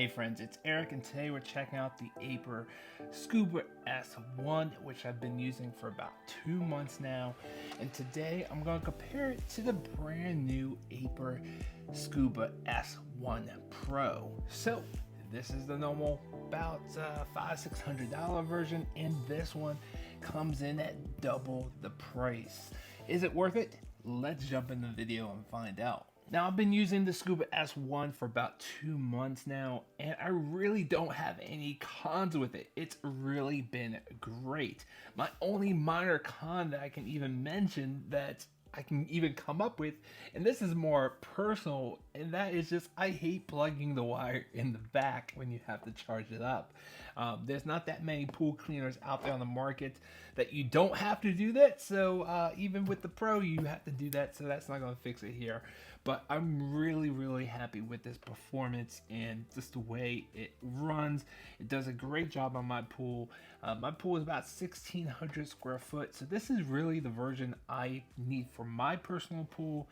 Hey friends, it's Eric, and today we're checking out the Aiper Scuba S1, which I've been using for about 2 months now. And today I'm going to compare it to the brand new Aiper Scuba S1 Pro. So this is the normal about $500-600 version, and this one comes in at double the price. Is it worth it? Let's jump in the video and find out. Now, I've been using the Scuba S1 for about 2 months now, and I really don't have any cons with it. It's really been great. My only minor con that I can even mention that I can even come up with, and this is more personal, and that is just I hate plugging the wire in the back when you have to charge it up. There's not that many pool cleaners out there on the market that you don't have to do that, so even with the Pro you have to do that, so that's not going to fix it here. But I'm really happy with this performance and just the way it runs. It does a great job on my pool. My pool is about 1,600 square foot, so this is really the version I need for my personal pool.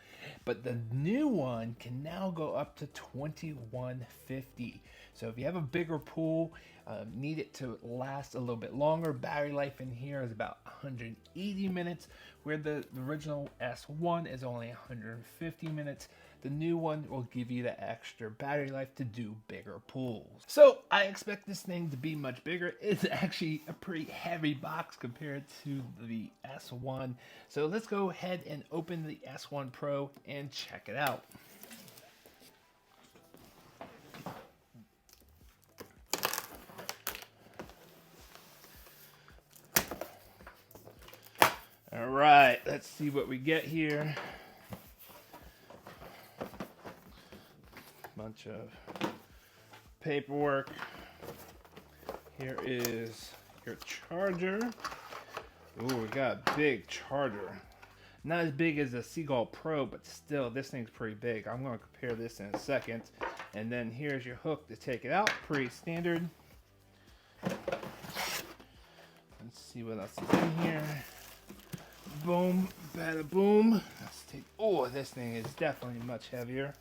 But the new one can now go up to 2,150. So if you have a bigger pool, need it to last a little bit longer. Battery life in here is about 180 minutes, where the original S1 is only 150 minutes. The new one will give you the extra battery life to do bigger pools. So I expect this thing to be much bigger. It's actually a pretty heavy box compared to the S1. So let's go ahead and open the S1 Pro and check it out. All right, let's see what we get here. Bunch of paperwork. Here is your charger. Ooh, we got a big charger. Not as big as the Seagull Pro, but still, this thing's pretty big. I'm going to compare this in a second. And then here's your hook to take it out. Pretty standard. Let's see what else is in here. Boom, bada boom. Let's take. Oh, this thing is definitely much heavier.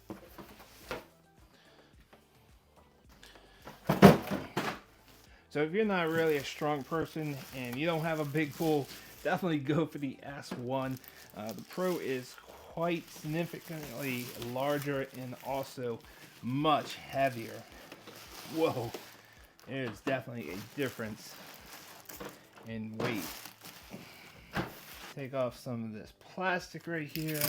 So if you're not really a strong person and you don't have a big pool, definitely go for the S1. The Pro is quite significantly larger and also much heavier. Whoa, there's definitely a difference in weight. Take off some of this plastic right here.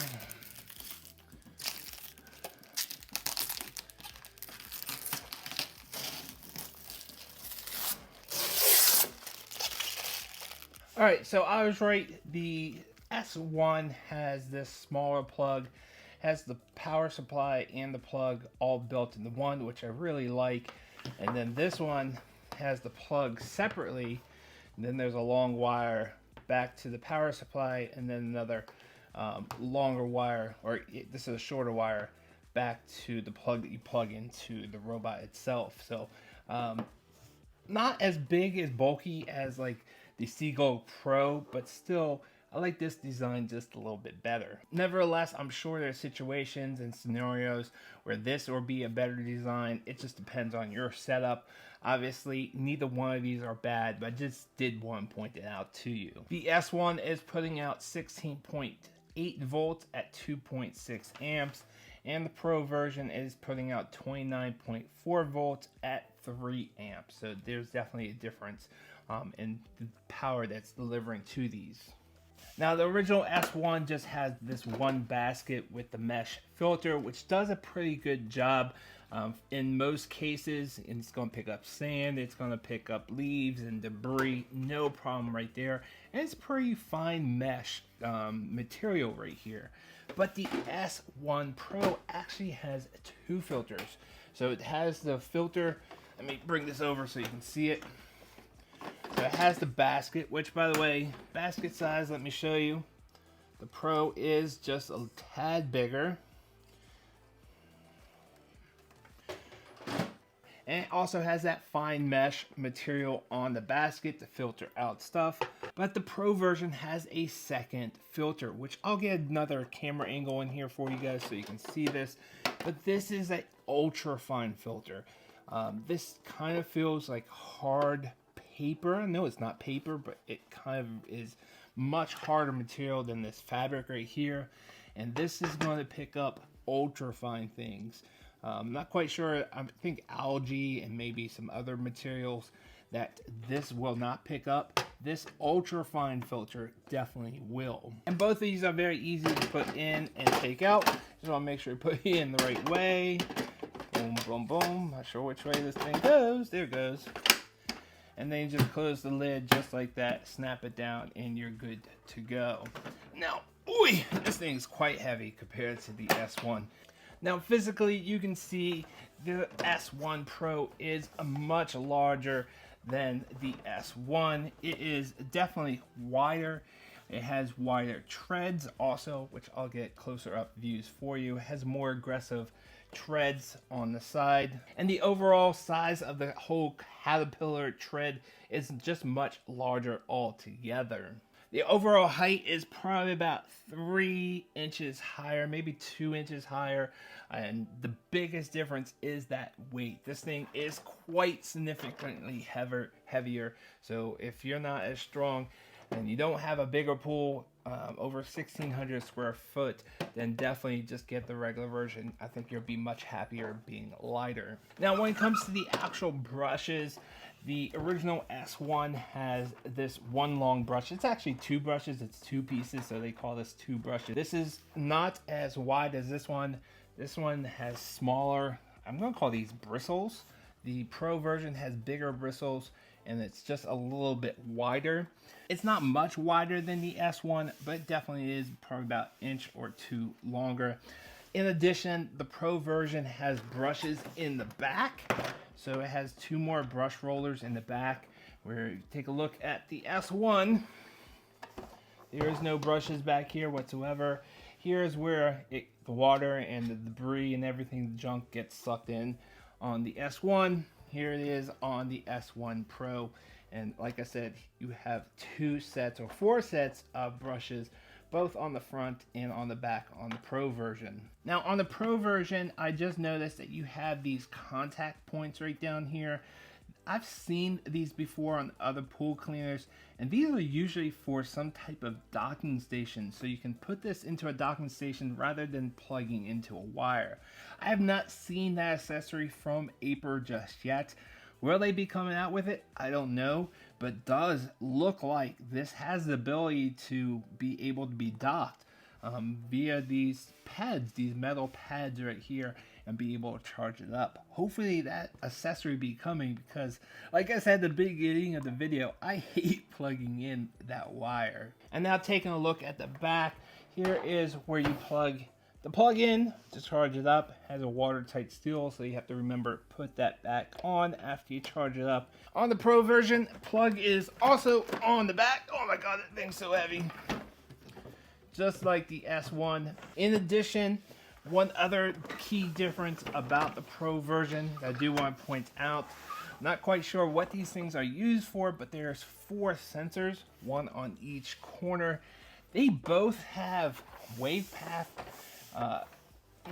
All right, so I was right. The S1 has this smaller plug, has the power supply and the plug all built into one, which I really like. And then this one has the plug separately, and then there's a long wire back to the power supply, and then another longer wire, or this is a shorter wire, back to the plug that you plug into the robot itself. So not as big as bulky as like the Seagull Pro, but still I like this design just a little bit better. Nevertheless, I'm sure there are situations and scenarios where this will be a better design. It just depends on your setup. Obviously, neither one of these are bad, but I just did want to point it out to you. The S1 is putting out 16.8 volts at 2.6 amps, and the Pro version is putting out 29.4 volts at 3 amps. So there's definitely a difference in the power that's delivering to these. Now, the original S1 just has this one basket with the mesh filter, which does a pretty good job in most cases. And it's going to pick up sand, it's going to pick up leaves and debris, no problem right there. And it's pretty fine mesh material right here. But the S1 Pro actually has 2 filters. So it has the filter, let me bring this over so you can see it. So it has the basket, which, by the way, basket size, let me show you. The Pro is just a tad bigger. And it also has that fine mesh material on the basket to filter out stuff. But the Pro version has a second filter, which I'll get another camera angle in here for you guys so you can see this. But this is an ultra fine filter. This kind of feels like hard paper. No, it's not paper, but it kind of is much harder material than this fabric right here. And this is going to pick up ultra fine things. I'm not quite sure. I think algae and maybe some other materials that this will not pick up. This ultra fine filter definitely will. And both of these are very easy to put in and take out. Just want to make sure you put it in the right way. Boom, boom, boom. Not sure which way this thing goes. There it goes. And then you just close the lid just like that, snap it down, and you're good to go. Now, this thing is quite heavy compared to the S1. Now, physically, you can see the S1 Pro is much larger than the S1. It is definitely wider. It has wider treads also, which I'll get closer up views for you. It has more aggressive treads on the side, and the overall size of the whole caterpillar tread is just much larger altogether. The overall height is probably about 3 inches higher, maybe 2 inches higher, and the biggest difference is that weight. This thing is quite significantly heavier, so if you're not as strong and you don't have a bigger pool, over 1,600 square foot, then definitely just get the regular version. I think you'll be much happier being lighter. Now, when it comes to the actual brushes, the original S1 has this one long brush. It's actually 2 brushes. It's 2 pieces, so they call this 2 brushes. This is not as wide as this one. This one has smaller, I'm going to call these bristles. The Pro version has bigger bristles, and it's just a little bit wider. It's not much wider than the S1, but it definitely is probably about an inch or 2 longer. In addition, the Pro version has brushes in the back. So it has 2 more brush rollers in the back. Where you take a look at the S1, there is no brushes back here whatsoever. Here's where the water and the debris and everything, the junk gets sucked in on the S1. Here it is on the S1 Pro. And like I said, you have 2 sets or 4 sets of brushes, both on the front and on the back on the Pro version. Now on the Pro version, I just noticed that you have these contact points right down here. I've seen these before on other pool cleaners, and these are usually for some type of docking station, so you can put this into a docking station rather than plugging into a wire. I have not seen that accessory from Aiper just yet. Will they be coming out with it? I don't know, but does look like this has the ability to be able to be docked via these pads, these metal pads right here, and be able to charge it up. Hopefully that accessory be coming, because like I said at the beginning of the video, I hate plugging in that wire. And now taking a look at the back, here is where you plug the plug in to charge it up. It has a watertight seal, so you have to remember put that back on after you charge it up. On the Pro version, plug is also on the back. Oh my god, that thing's so heavy. Just like the S1. In addition, one other key difference about the Pro version that I do want to point out, I'm not quite sure what these things are used for, but there's 4 sensors, 1 on each corner. They both have WavePath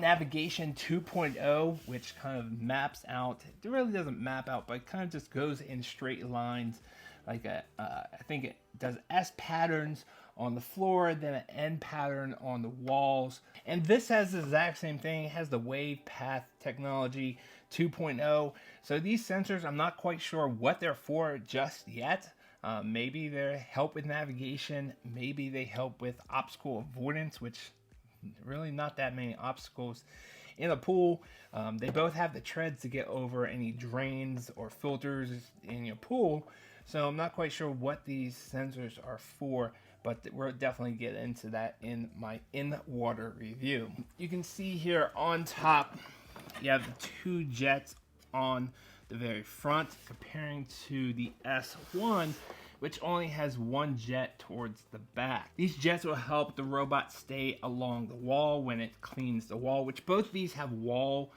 navigation 2.0, which kind of maps out. It really doesn't map out, but it kind of just goes in straight lines. Like I think it does S patterns on the floor, then an N pattern on the walls. And this has the exact same thing. It has the WavePath technology 2.0. So these sensors, I'm not quite sure what they're for just yet. Maybe they help with navigation. Maybe they help with obstacle avoidance, which really not that many obstacles in a pool. They both have the treads to get over any drains or filters in your pool. So I'm not quite sure what these sensors are for, but we'll definitely get into that in my in-water review. You can see here on top, you have the 2 jets on the very front, comparing to the S1, which only has 1 jet towards the back. These jets will help the robot stay along the wall when it cleans the wall, which both of these have wall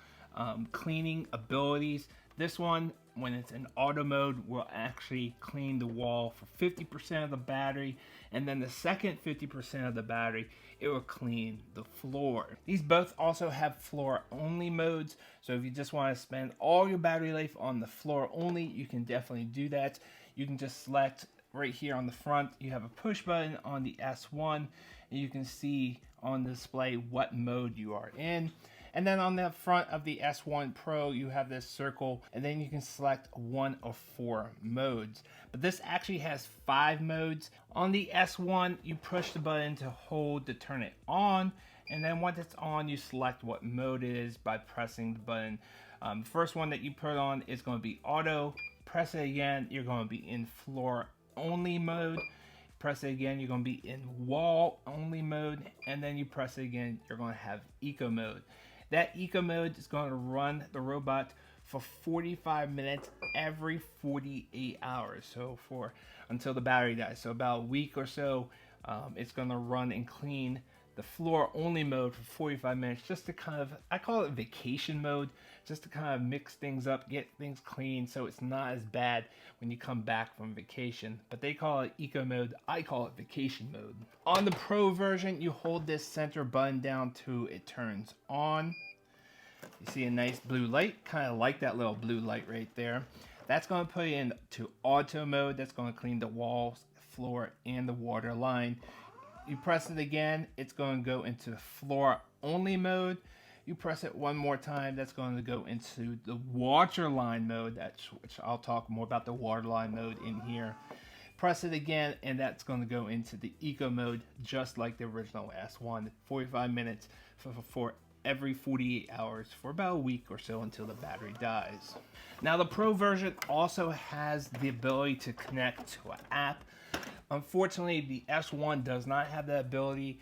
cleaning abilities This one, when it's in auto mode, will actually clean the wall for 50% of the battery, and then the second 50% of the battery, it will clean the floor. These both also have floor only modes, so if you just want to spend all your battery life on the floor only, you can definitely do that. You can just select right here on the front, you have a push button on the S1, and you can see on display what mode you are in. And then on the front of the S1 Pro, you have this circle, and then you can select one of 4 modes. But this actually has 5 modes. On the S1, you push the button to hold to turn it on, and then once it's on, you select what mode it is by pressing the button. The first one that you put on is going to be auto. Press it again, you're going to be in floor only mode. Press it again, you're going to be in wall only mode, and then you press it again, you're going to have eco mode. That eco mode is going to run the robot for 45 minutes every 48 hours. So until the battery dies. So about a week or so, it's going to run and clean the floor only mode for 45 minutes, just to kind of, I call it vacation mode, just to kind of mix things up, get things clean, so it's not as bad when you come back from vacation. But they call it eco mode, I call it vacation mode. On the Pro version, you hold this center button down till it turns on. You see a nice blue light, kind of like that little blue light right there. That's going to put it into auto mode. That's going to clean the walls, floor, and the water line. You press it again, it's going to go into floor only mode. You press it one more time, that's going to go into the water line mode, which I'll talk more about the water line mode in here. Press it again, and that's going to go into the eco mode, just like the original S1. 45 minutes for every 48 hours for about a week or so until the battery dies. Now the Pro version also has the ability to connect to an app. Unfortunately, the S1 does not have that ability.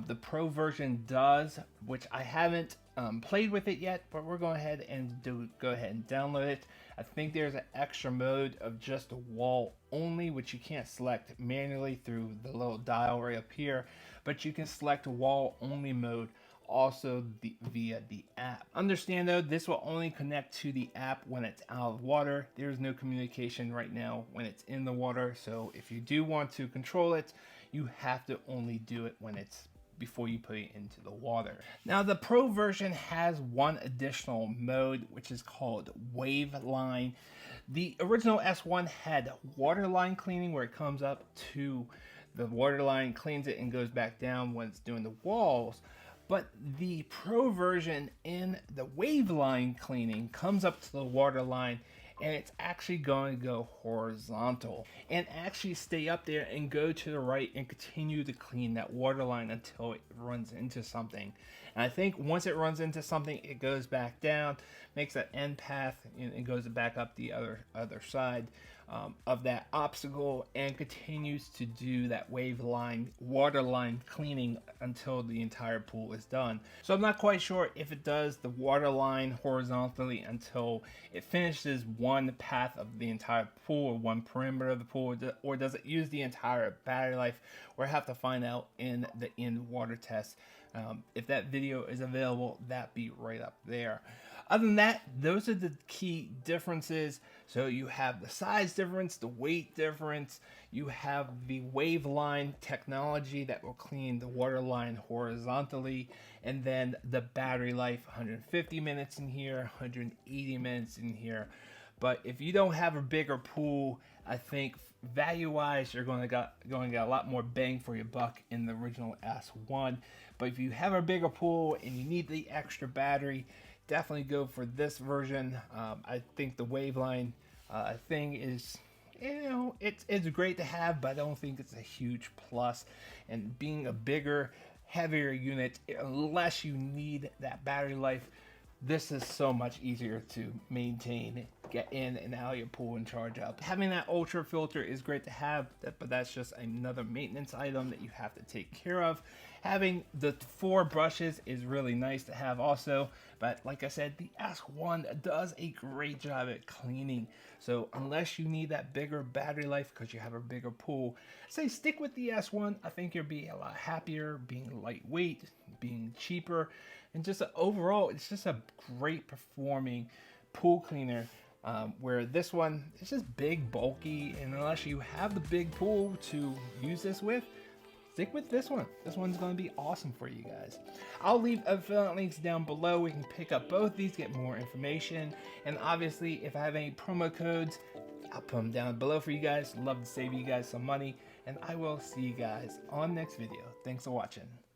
The Pro version does, which I haven't played with it yet, but we're going ahead and go ahead and download it. I think there's an extra mode of just a wall only, which you can't select manually through the little dial right up here, but you can select wall only mode also via the app. Understand though, this will only connect to the app when it's out of water. There's no communication right now when it's in the water, so if you do want to control it, you have to only do it when it's before you put it into the water. Now the Pro version has one additional mode, which is called Wave Line. The original S1 had water line cleaning, where it comes up to the water line, cleans it, and goes back down when it's doing the walls. But the Pro version in the wave line cleaning comes up to the water line, and it's actually going to go horizontal and actually stay up there and go to the right and continue to clean that water line until it runs into something. And I think once it runs into something, it goes back down, makes an end path, and it goes back up the other side of that obstacle, and continues to do that wave line, water line cleaning until the entire pool is done. So I'm not quite sure if it does the water line horizontally until it finishes one path of the entire pool, or one perimeter of the pool, or does it use the entire battery life? We'll have to find out in the in-water test. If that video is available, that'd be right up there. Other than that, those are the key differences. So you have the size difference, the weight difference, you have the wave line technology that will clean the water line horizontally, and then the battery life, 150 minutes in here, 180 minutes in here. But if you don't have a bigger pool, I think value-wise, you're going to get a lot more bang for your buck in the original S1. But if you have a bigger pool and you need the extra battery, definitely go for this version. I think the Waveline thing is, it's great to have, but I don't think it's a huge plus. And being a bigger, heavier unit, unless you need that battery life, this is so much easier to maintain, get in and out of your pool and charge up. Having that ultra filter is great to have, but that's just another maintenance item that you have to take care of. Having the 4 brushes is really nice to have also, but like I said, the S1 does a great job at cleaning. So unless you need that bigger battery life because you have a bigger pool, say stick with the S1. I think you'll be a lot happier, being lightweight, being cheaper, and just overall, it's just a great performing pool cleaner Where this one is just big, bulky, and unless you have the big pool to use this with, stick with this one. This one's going to be awesome for you guys. I'll leave affiliate links down below. We can pick up both these, get more information, and obviously if I have any promo codes, I'll put them down below for you guys. Love to save you guys some money, and I will see you guys on next video. Thanks for watching.